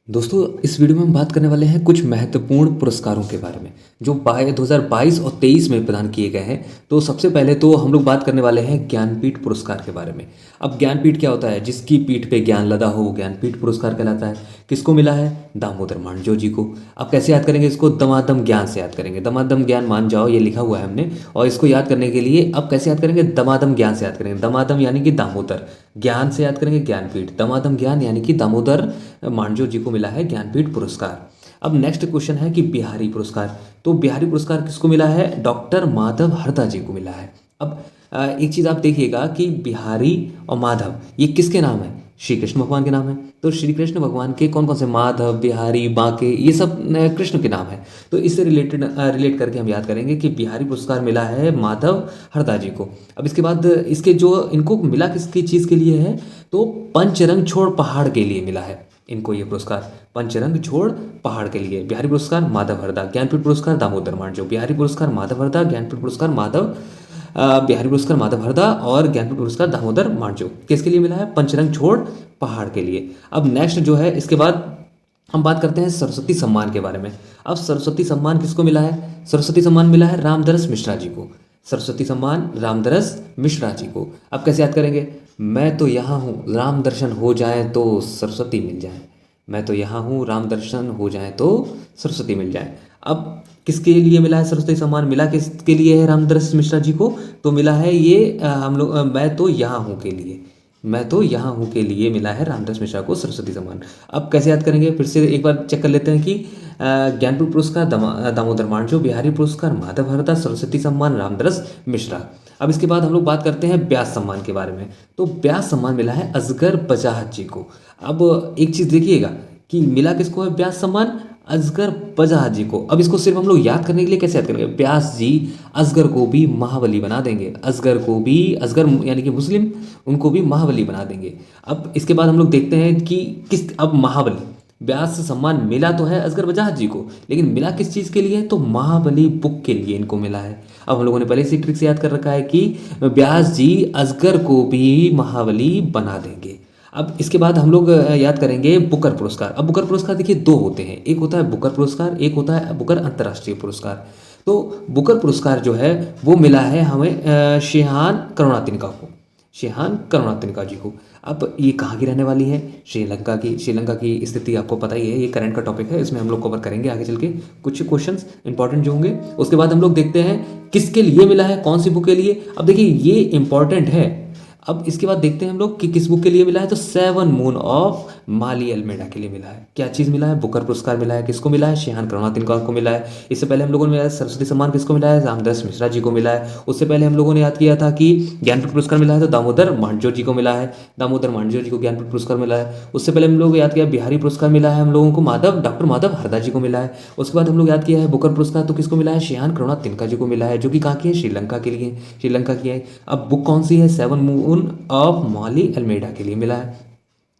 दोस्तों इस वीडियो में हम बात करने वाले हैं कुछ महत्वपूर्ण पुरस्कारों के बारे में जो 2022 और 23 में प्रदान किए गए हैं। तो सबसे पहले तो हम लोग बात करने वाले हैं ज्ञानपीठ पुरस्कार के बारे में। अब ज्ञानपीठ क्या होता है? जिसकी पीठ पे ज्ञान लदा हो वो ज्ञानपीठ पुरस्कार कहलाता है। किसको मिला है? दामोदर मांझी जी को। अब कैसे याद करेंगे इसको? दमादम ज्ञान से याद करेंगे। दमादम ज्ञान मान जाओ, ये लिखा हुआ है हमने। और इसको याद करने के लिए अब कैसे याद करेंगे? दमादम ज्ञान से याद करेंगे। दमादम यानी कि दामोदर, ज्ञान से याद करेंगे ज्ञानपीठ। दमादम ज्ञान यानी कि दामोदर मांझी जी को मिला है ज्ञानपीठ पुरस्कार। अब नेक्स्ट क्वेश्चन है कि बिहारी पुरस्कार। तो बिहारी पुरस्कार किसको मिला है? डॉक्टर माधव हरदा जी को मिला है। अब एक चीज़ आप देखिएगा कि बिहारी और माधव ये किसके नाम है? श्री कृष्ण भगवान के नाम है। तो श्री कृष्ण भगवान के कौन कौन से? माधव, बिहारी, बांके, ये सब कृष्ण के नाम है। तो इससे रिलेट करके हम याद करेंगे कि बिहारी पुरस्कार मिला है माधव हरदा जी को। अब इसके बाद इसके जो इनको मिला किसकी चीज़ के लिए है? तो पंचरंग छोड़ पहाड़ के लिए मिला है इनको ये पुरस्कार। पंचरंग छोड़ पहाड़ के लिए। बिहारी पुरस्कार माधव हरदा, ज्ञानपीठ पुरस्कार दामोदर मांझी। बिहारी पुरस्कार माधव हरदा, ज्ञानपीठ पुरस्कार बिहारी पुरस्कार माधव हरदा और ज्ञानपीठ पुरस्कार दामोदर मांझी। किसके लिए मिला है? पंचरंग छोड़ पहाड़ के लिए। अब नेक्स्ट जो है इसके बाद हम बात करते हैं सरस्वती सम्मान के बारे में। अब सरस्वती सम्मान किसको मिला है? सरस्वती सम्मान मिला है रामदरस मिश्रा जी को। सरस्वती सम्मान रामदरस मिश्रा जी को। अब कैसे याद करेंगे? मैं तो यहाँ हूँ, राम दर्शन हो जाए तो सरस्वती मिल जाए। मैं तो यहाँ हूँ, राम दर्शन हो जाए तो सरस्वती मिल जाए। अब किसके लिए मिला है सरस्वती सम्मान? मिला किसके लिए है रामदरस मिश्रा जी को? तो मिला है ये हम लोग मैं तो यहाँ हूँ के लिए। मैं तो यहाँ हूँ के लिए मिला है रामदरस मिश्रा को सरस्वती सम्मान। अब कैसे याद करेंगे? फिर से एक बार चेक कर लेते हैं कि ज्ञानपीठ पुरस्कार दामोदर मांझी, बिहारी पुरस्कार माधव हरदा, सरस्वती सम्मान रामदरस मिश्रा। अब इसके बाद हम लोग बात करते हैं व्यास सम्मान के बारे में। तो व्यास सम्मान मिला है असगर बजाहत जी को। अब एक चीज़ देखिएगा कि मिला किसको है व्यास सम्मान? असगर बजाहत जी को। अब इसको सिर्फ हम लोग याद करने के लिए कैसे याद करेंगे? व्यास जी असगर को भी महाबली बना देंगे। असगर को भी, असगर यानी कि मुस्लिम, उनको भी महाबली बना देंगे। अब इसके बाद हम लोग देखते हैं कि किस, अब महाबली व्यास सम्मान मिला तो है असगर बजाहत जी को, लेकिन मिला किस चीज़ के लिए? तो महाबली बुक के लिए इनको मिला है। अब हम लोगों ने पहले से ट्रिक से याद कर रखा है कि व्यास जी असगर को भी महाबली बना देंगे। अब इसके बाद हम लोग याद करेंगे बुकर पुरस्कार। अब बुकर पुरस्कार देखिए दो होते हैं, एक होता है बुकर पुरस्कार, एक होता है बुकर अंतर्राष्ट्रीय पुरस्कार। तो बुकर पुरस्कार जो है वो मिला है हमें शेहान करुणातिलका को। शेहान करुणातिलका जी को। अब ये कहाँ की रहने वाली है? श्रीलंका की। श्रीलंका की स्थिति आपको पता ही है, ये करंट का टॉपिक है, इसमें हम लोग कवर करेंगे आगे चल के कुछ क्वेश्चंस इंपॉर्टेंट जो होंगे। उसके बाद हम लोग देखते हैं किसके लिए मिला है, कौन सी बुक के लिए। अब देखिए ये इंपॉर्टेंट है। अब इसके बाद देखते हैं हम लोग कि किस बुक के लिए मिला है। तो 7 मून ऑफ माली अल्मेडा के लिए मिला है। क्या चीज़ मिला है? बुकर पुरस्कार मिला है। किसको मिला है? शेहान करुणातिलका को मिला है। इससे पहले हम लोगों ने सरस्वती सम्मान किसको मिला है? रामदरस मिश्रा जी को मिला है। उससे पहले हम लोगों ने याद किया था कि ज्ञानपीठ पुरस्कार मिला है तो दामोदर मांझी जी को मिला है। दामोदर मांझी जी को ज्ञानपीठ पुरस्कार मिला है। उससे पहले हम लोग याद किया बिहारी पुरस्कार मिला है हम लोगों को, डॉक्टर माधव हरदा जी को मिला है। उसके बाद हम लोग याद किया है बुकर पुरस्कार, तो किसको मिला है? शेहान करुणातिलका जी को मिला है, जो कि कहाँ की है? श्रीलंका के लिए, श्रीलंका की है। अब बुक कौन सी है? 7 मून ऑफ माली अल्मेडा के लिए मिला है।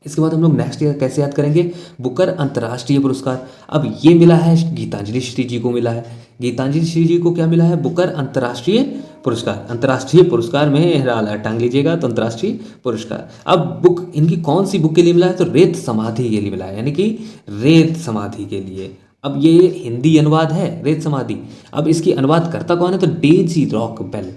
इसके बाद हम लोग नेक्स्ट ईयर कैसे याद करेंगे? बुकर अंतर्राष्ट्रीय पुरस्कार। अब ये मिला है गीतांजलि श्री जी को मिला है। गीतांजलि श्री जी को क्या मिला है? बुकर अंतर्राष्ट्रीय पुरस्कार। अंतर्राष्ट्रीय पुरस्कार में टांग लीजिएगा तो अंतर्राष्ट्रीय पुरस्कार। अब बुक इनकी कौन सी बुक के लिए मिला है? तो रेत समाधि के लिए मिला है, यानी कि रेत समाधि के लिए। अब ये हिंदी अनुवाद है रेत समाधि। अब इसकी अनुवाद करता कौन है? तो डेजी रॉक बेल।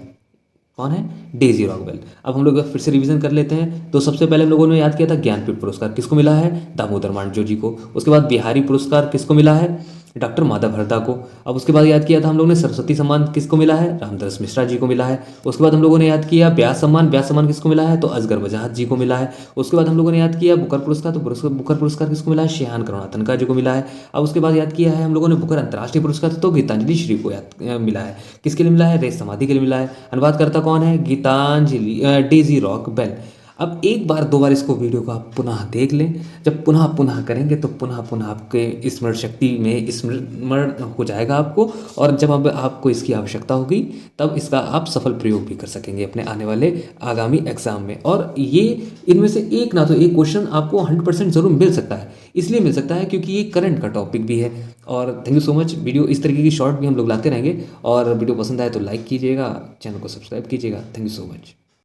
कौन है? Daisy Rockwell. अब हम लोग फिर से रिवीजन कर लेते हैं। तो सबसे पहले हम लोगों ने याद किया था ज्ञानपीठ पुरस्कार किसको मिला है? दामोदर मांझी जी को। उसके बाद बिहारी पुरस्कार किसको मिला है? डॉक्टर माधव हरदा को। अब उसके बाद याद किया था हम लोगों ने सरस्वती सम्मान किसको मिला है? रामदरस मिश्रा जी को मिला है। उसके बाद हम लोगों ने याद किया व्यास सम्मान। व्यास सम्मान किसको मिला है? तो असगर बजाहत जी को मिला है। उसके बाद हम लोगों ने याद किया बुकर पुरस्कार, तो बुकर पुरस्कार किसको मिला है? शेहान करुणातिलका जी को मिला है। अब उसके बाद याद किया है हम लोगों ने बुकर अंतर्राष्ट्रीय पुरस्कार, तो गीतांजलि श्री को मिला है। किसके लिए मिला है? रेत समाधि के लिए मिला है। अनुवाद करता कौन है? Geetanjali Daisy Rockwell. अब एक बार दो बार इसको वीडियो को आप पुनः देख लें। जब पुनः पुनः करेंगे तो पुनः पुनः आपके स्मरण शक्ति में स्मरण हो जाएगा आपको, और जब अब आपको इसकी आवश्यकता होगी तब इसका आप सफल प्रयोग भी कर सकेंगे अपने आने वाले आगामी एग्जाम में। और ये इनमें से एक ना तो एक क्वेश्चन आपको 100% जरूर मिल सकता है। इसलिए मिल सकता है क्योंकि ये करंट का टॉपिक भी है। और thank you so much. Video इस तरीके की शॉर्ट भी हम लोग लाते रहेंगे, और वीडियो पसंद आए तो लाइक कीजिएगा, चैनल को सब्सक्राइब कीजिएगा। Thank you so much.